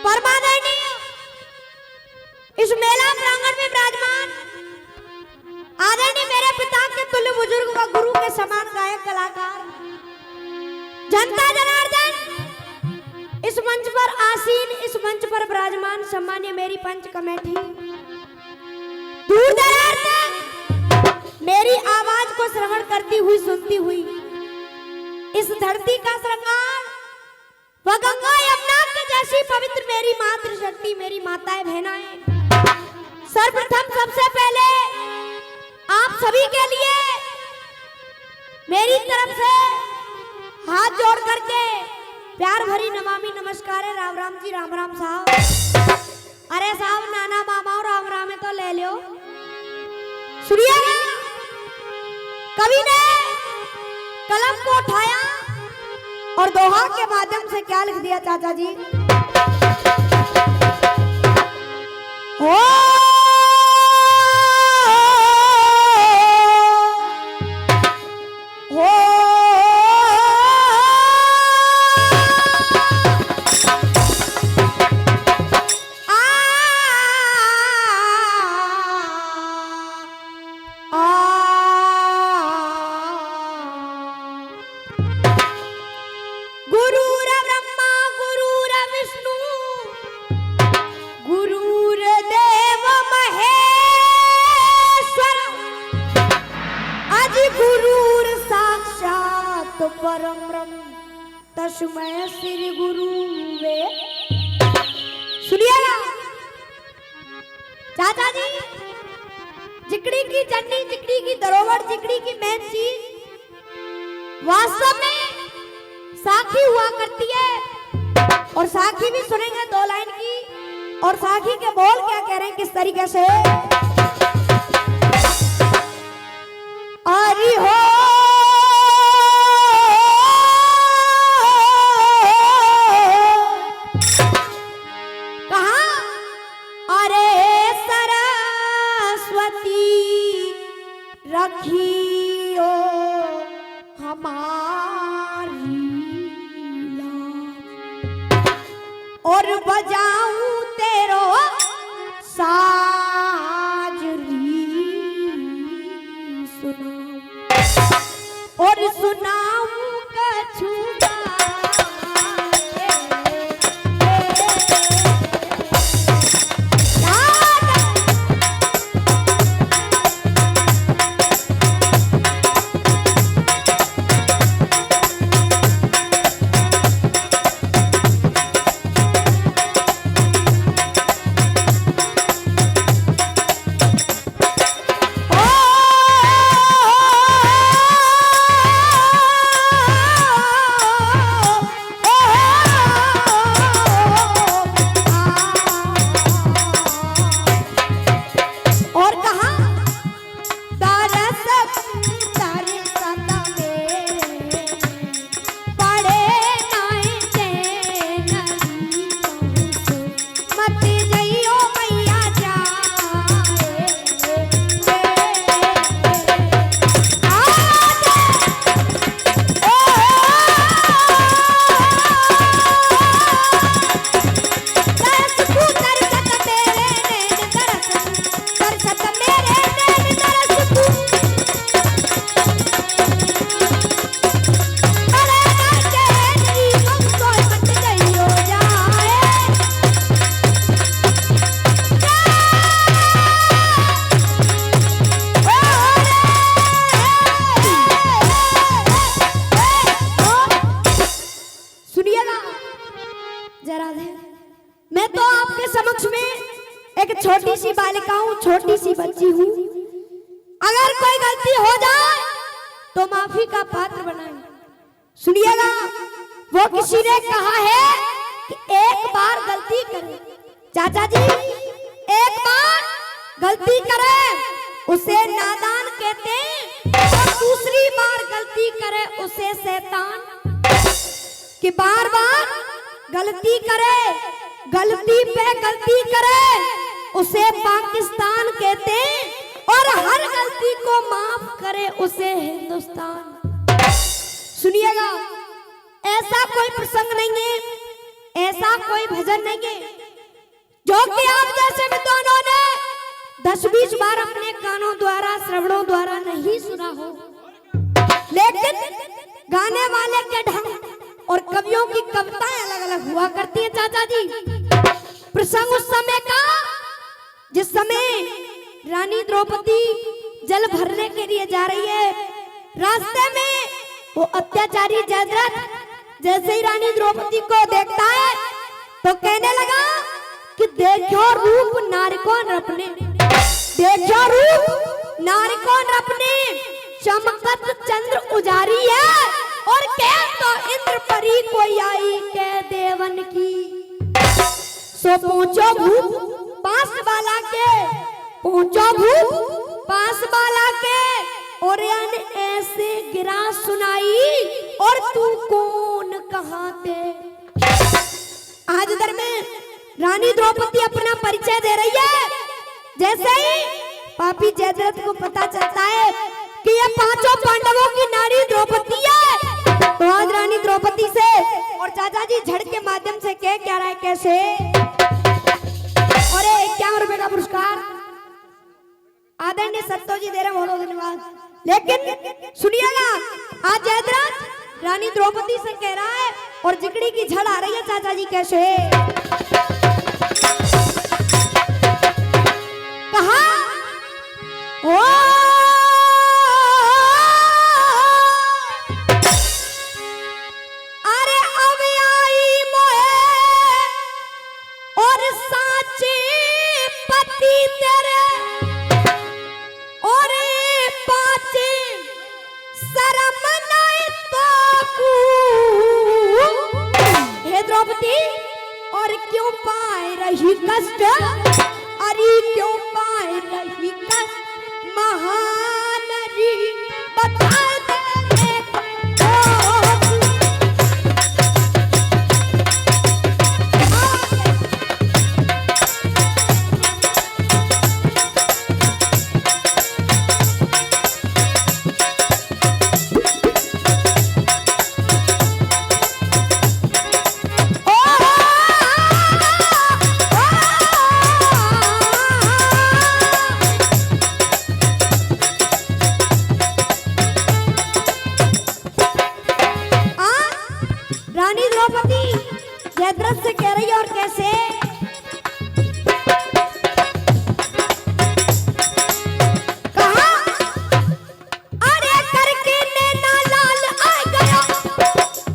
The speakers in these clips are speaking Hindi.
परमादरणीय इस मेला प्रांगण में विराजमान आदरणीय मेरे पिता के तुल्य बुजुर्ग व गुरु के समान गायक कलाकार जनता जनार्दन, इस मंच पर आसीन, इस मंच पर विराजमान सम्मान्य मेरी पंच कमेटी, दूर दराज तक मेरी आवाज को श्रवण करती हुई, सुनती हुई, इस धरती का श्रृंगार व गंगा यमुना के जैसी पवित्र मेरी मातृशक्ति, मेरी माताएं बहनाएं, सर्वप्रथम सबसे पहले आप सभी के लिए मेरी तरफ से हाथ जोड़ करके प्यार भरी नमामि नमस्कार है। राम राम जी, राम राम साहब। अरे साहब, नाना मामा और राम राम है तो ले लो। सुनिएगा, कवि ने कलम को उठाया और दोहा के माध्यम से क्या लिख दिया चाचा जी? हो परम ब्रह्म तस्मै श्री गुरुवे। सुनिएगा चाचा जी, जिकड़ी की चंडी, जिकड़ी की धरोहर, जिकड़ी की मेन चीज वास्तव में साखी हुआ करती है। और साखी भी सुनेंगे दो लाइन की, और साखी के बोल क्या कह रहे हैं, किस तरीके से? अरे हो रखियो हमारी लाज और बजाऊं तेरो साजरी, सुनाऊं और सुनाऊं कछु छोटी सी बालिका हूँ, छोटी सी बच्ची हूँ। अगर कोई गलती हो जाए तो माफी का पात्र बनाए। सुनिएगा, वो किसी ने कहा है कि एक बार गलती करे, चाचा जी, एक बार गलती करे उसे नादान कहते, और दूसरी बार गलती करे उसे शैतान। कि बार बार गलती करे, गलती पे गलती करे उसे पाकिस्तान कहते, और हर गलती को माफ करे उसे हिंदुस्तान। सुनिएगा, ऐसा कोई प्रसंग नहीं है ऐसा कोई भजन नहीं है जो कि आप जैसे विद्वानों ने 10-20 बार अपने कानों द्वारा श्रवणों द्वारा नहीं सुना हो, लेकिन गाने वाले के ढंग और कवियों की कविताएं अलग अलग हुआ करती हैं। चाचा जी, प्रसंग उस समय का जिस समय रानी द्रौपदी जल भरने के लिए जा रही है, रास्ते में वो अत्याचारी जयद्रथ जैसे ही रानी द्रौपदी को देखता है तो कहने लगा कि देखो रूप नारी को नपने, देखो रूप नारी को नपने, चमकत चंद्र उजारी है और कह तो इंद्र परी कोई आई के देवन की। सो पहुंचो भूप पास बाला के, पहुंचो भूप पास बाला के, और ऐसे गिरा सुनाई और तू कौन कहाँ थे। आज इधर में रानी द्रौपदी अपना परिचय दे रही है। जैसे ही पापी जयद्रथ को पता चलता है कि ये पांचों पांडवों की नारी द्रौपदी है, तो आज रानी द्रौपदी से और चाचा जी झड़ के माध्यम से क्या रहा है कैसे, और 51 रुपए का पुरस्कार आदरणीय सत्तो जी दे रहे, बहुत बहुत धन्यवाद। लेकिन सुनिएगा, आज जयद्रथ रानी द्रौपदी से कह रहा है और जिगड़ी की झड़ आ रही है। चाचा जी कैसे, कहा ओ अरे अब आई मोहे और साचे पति तेरे और पाचे शर्म नहीं तो हे द्रौपदी, और क्यों पाए रही कष्ट, अरे क्यों पाए रही कष्ट महानरी बता दे। रानी द्रौपदी जयद्रथ से कह रही है और कैसे, कहा अरे करके नैना लाल आ गया,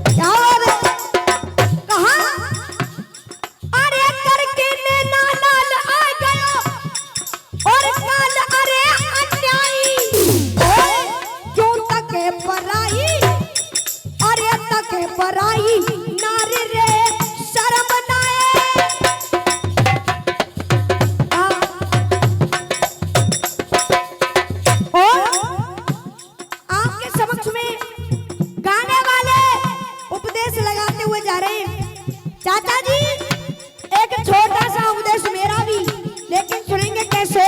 क्या कहा अरे करके नैना लाल आ गया और काल अरे अन्यायी क्यों तके पराई, अरे तके पराई नारी रे शर्म नाए। और आपके समक्ष में गाने वाले उपदेश लगाते हुए जा रहे हैं। चाचा जी, एक छोटा सा उपदेश मेरा भी, लेकिन सुनेंगे कैसे,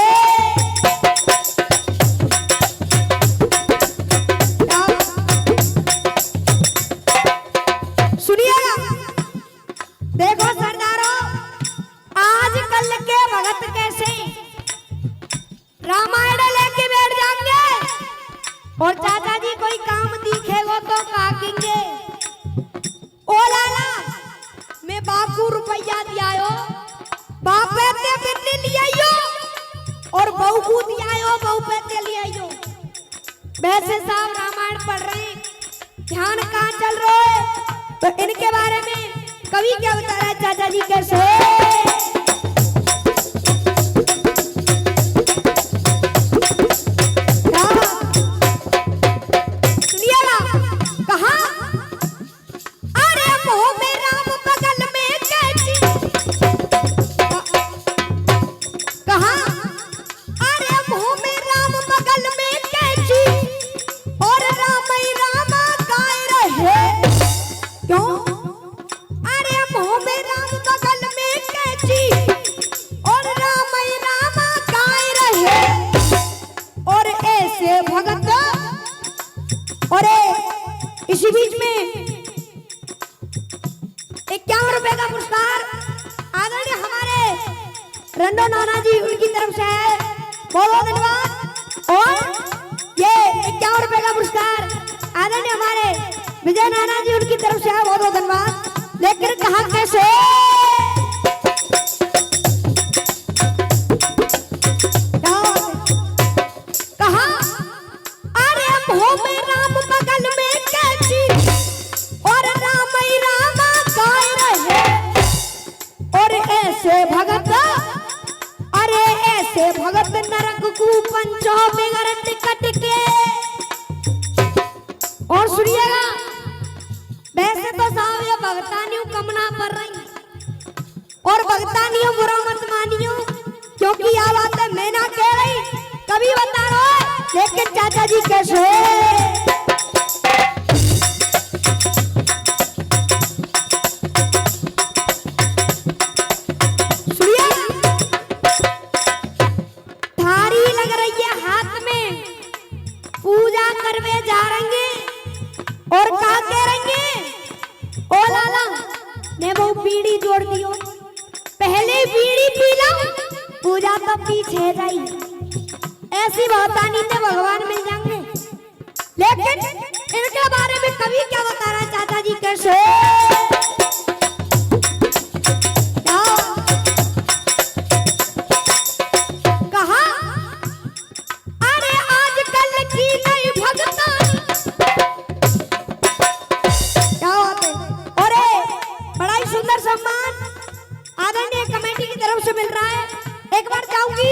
देखो सरदारों, आजकल के भगत कैसे रामायण लेके बैठ जाएंगे और चाचा जी कोई काम दिखेगा तो काकेंगे, ओ लाला मैं बापू रुपया दियायो, बापे ते बिल्ली लियायो और बहू को दियायो, बहू पे ते लियायो। वैसे साहब रामायण पढ़ रहे हैं, ध्यान कहाँ चल रहा है, तो इनके बारे में कवि क्या बता रहा है। चाचा जी कैसे, सुनिएगा, कहा अरे मोह में राम बगल में कैची, कहा अरे मोह में राम बगल में कैची और राम ही राम गाए रहे, क्यों मोह में राम बगल में कैची रंडो नाना जी उनकी तरफ से है, बहुत बहुत धन्यवाद। और ये 51 रुपए का पुरस्कार आदरणीय हमारे विजय नाना जी उनकी तरफ से है, बहुत बहुत धन्यवाद। लेकिन कहा कैसे कहा, अरे भो में राम बगल में कैची और राम ही रामा गाय रहे, और ऐसे भगत, अरे ऐसे भगत नरक को पंचो बिगड़ टिकट के। और सुनिएगा, वैसे तो साहब ये भगतानियों कमना पर रही, और भगतानियों बुरा मत मानियो, क्योंकि यह बात है मैं ना कह रही, कभी बता रहा है। लेकिन चाचा जी कैसे जा रहेंगे और कहा कह रहेंगे, ओ लाला ने वो बीड़ी जोड़ दियो, पहले बीड़ी पी लो, पूजा तो पीछे जाई। ऐसी भगतानी से भगवान मिल जाएंगे। लेकिन इनके बारे में कभी क्या बता रहा चाचा जी कैसे कहा, अरे आजकल की नई भगतानी, क्या बात है। और बड़ा ही सुंदर सम्मान आदरणीय कमेटी की तरफ से मिल रहा है, एक बार चाहूंगी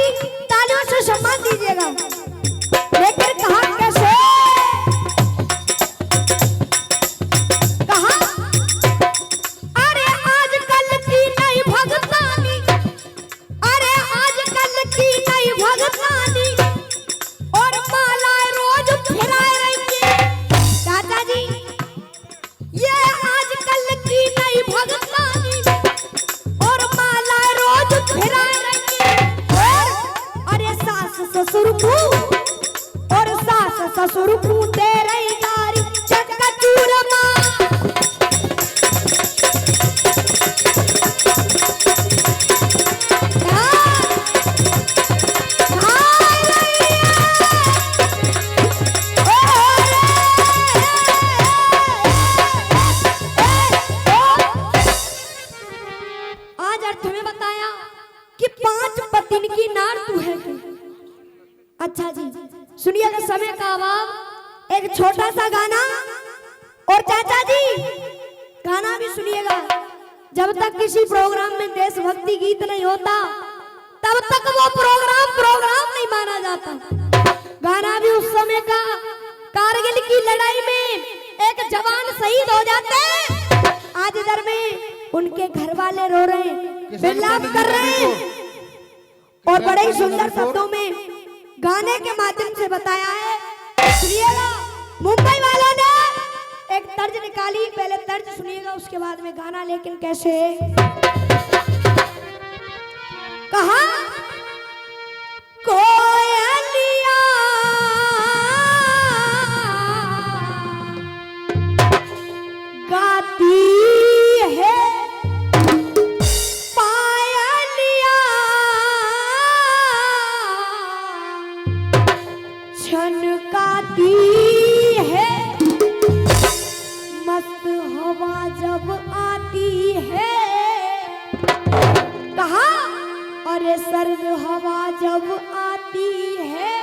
तालियों से सम्मान दीजिएगा। लेकिन कहा कैसे कहा, अरे आजकल की नई भगतानी, अरे आजकल की नई भगतानी, और माला रोज फिराए रहेंगे। चाचा जी ये आजकल की नई भगतानी और माला रोज फिराए रहेंगे। और अरे सास ससुर को, और सास ससुर को दे रही गारी चक्का चूरमा। आज अर्थ में बताया कि 5 पतिन की नार तू है। अच्छा जी सुनिएगा, समय का अभाव, एक छोटा सा गाना। और चाचा जी गाना भी सुनिएगा, जब तक किसी प्रोग्राम में देशभक्ति गीत नहीं होता तब तक वो प्रोग्राम नहीं माना जाता। गाना भी उस समय का, कारगिल की लड़ाई में एक जवान शहीद हो जाते हैं, आज इधर में उनके घर वाले रो रहे हैं, विलाप कर रहे हैं, और बड़े ही सुंदर शब्दों में गाने के माध्यम से बताया है। सुनिएगा, मुंबई वालों ने एक तर्ज निकाली, पहले तर्ज सुनिएगा उसके बाद में गाना। लेकिन कैसे कहा, कोयलिया गाती है, छनकाती है, मस्त हवा जब आती है। कहा, अरे सर्द हवा जब आती है,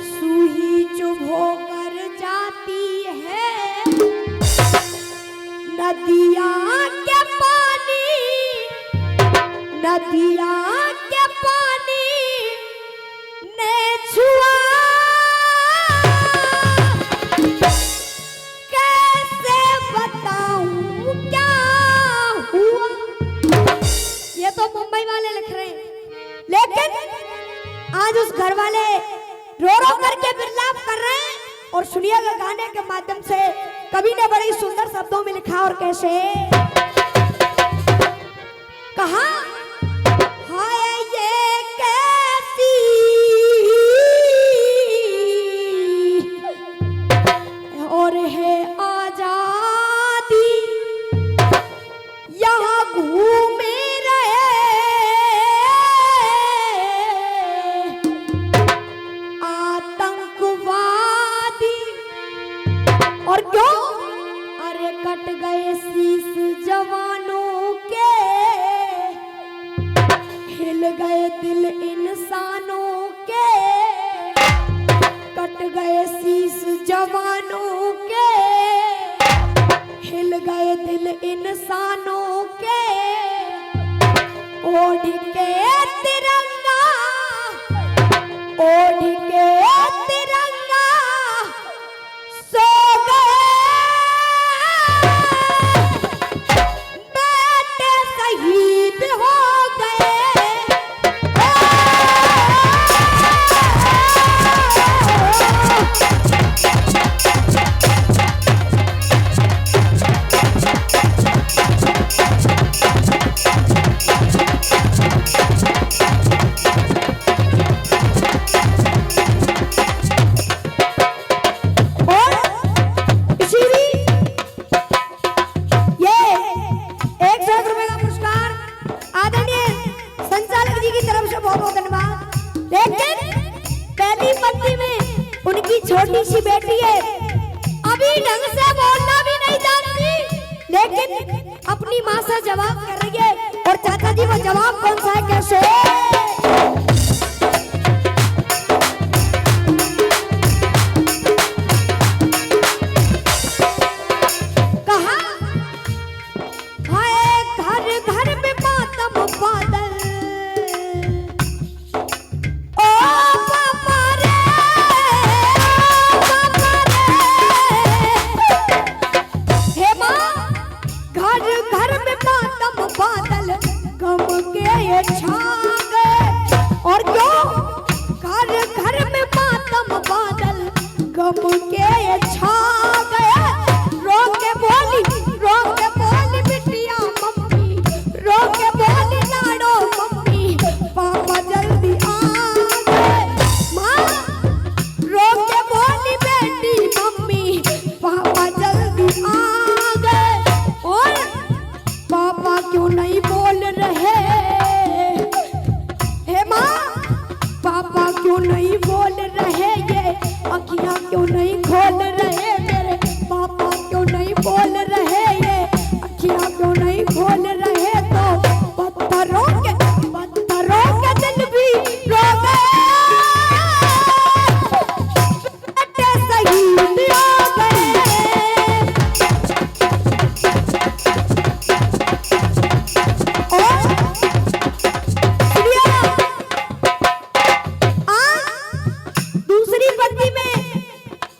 सूही चुभ होकर जाती है। नदिया के पानी, नदिया के पानी ने छुआ, कैसे बताऊं क्या हुआ। ये तो मुंबई वाले लिख रहे हैं, लेकिन आज उस घर वाले रो रो करके विलाप कर रहे हैं। और सुनिएगा गाने के माध्यम से, कवि ने बड़े सुंदर शब्दों में लिखा। और कैसे कहा, हाय ये कैसी और है आजादी, यहाँ घूमे रहे हिल गए दिल इंसानों के, कट गए शीश जवानों के, हिल गए दिल इंसानों के, ओढ़ के तिरंगा, ओढ़ के तिरंगा सो गए बेटे शहीद हो गए। छोटी सी बेटी है, अभी ढंग से बोलना भी नहीं जानती, लेकिन अपनी माँ से जवाब कर रही है। और चाचा जी वो जवाब कौन सा है, कैसे? कहा हाय घर घर में मातम बादल, और क्यों घर घर में मातम बादल गम के छा गए। रो के बोली बिटिया मम्मी, रो के बोली लाडो मम्मी, पापा जल्दी आ गए। माँ रो के बोली बेटी मम्मी, पापा जल्दी आ गए। और पापा क्यों नहीं बोल रहे, पापा क्यों नहीं बोल रहे, ये अखियां क्यों नहीं खोल रहे, मेरे पापा क्यों नहीं बोल रहे, ये अखियां क्यों नहीं खोल रहे। तो पत्थरों के दिल भी रो गए, बेटे शहीद हो गए।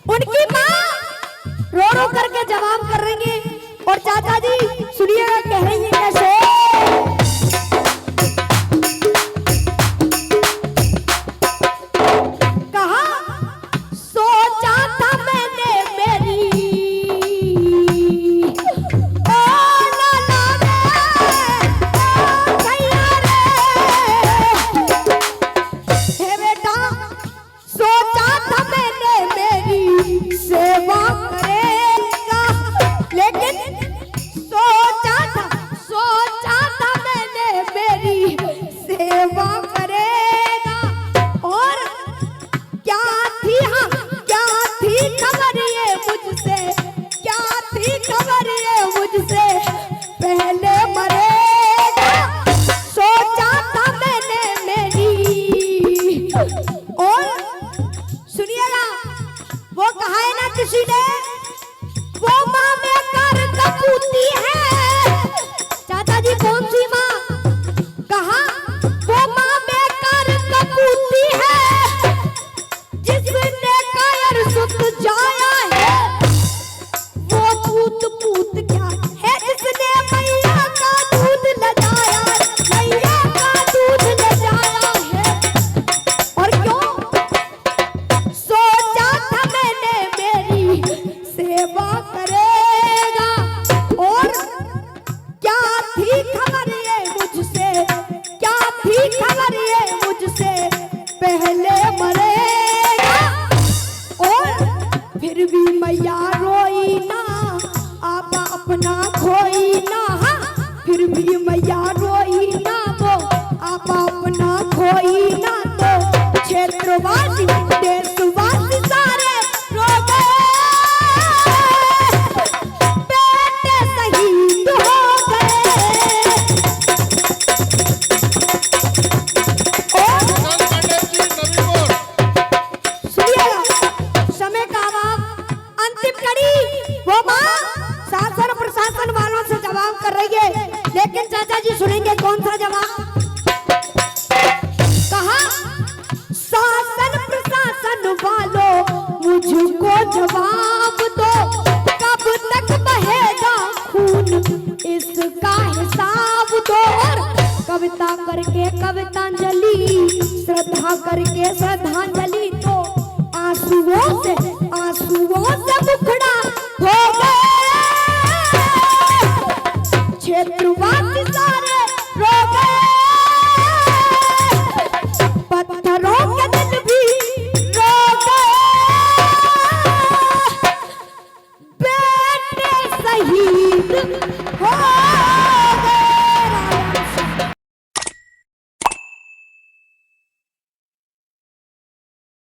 उनकी माँ रो रो करके जवाब कर रही है। और चाचा जी सुनिएगा कह रही है कैसे? कहा सोचा था मैंने मेरी ओ लाला रे, ओ भैया रे, हे बेटा सोचा था मैंने मेरी सेवा करेगा, लेकिन सोचा था मैंने मेरी सेवा करेगा। और क्या थी, हाँ क्या थी खबर ये मुझसे, क्या थी खबर ये मुझसे पहले मरेगा। सोचा था मैंने मेरी, और सुनिएगा वो कहा है ना किसी ने, वो माँ में कर कपूती है। चाचा जी कौन सी माँ? कहा वो माँ में कर कपूती है, जिसने कायर सुत जाया है, वो पूत पूत क्या है, जिसने मैया का दूध लजाया, मैया का दूध लजाया है। और क्यों सोचा था मैंने मेरी सेवा करेगा। और क्या थी खबर ये मुझसे, क्या थी खबर ये मुझसे पहले मरेगा। और फिर भी मैया रोई ना, आपा अपना खोई ना, फिर भी मैया रोई ना, वो आपा अपना खोई ना। तो क्षेत्रवासी देशवासी सारे रो गए, बेटे शहीद हो गए। इसका हिसाब दो और कविता करके कवितांजलि, श्रद्धा करके श्रद्धांजलि। तो आंसुओं से मुखड़ा हो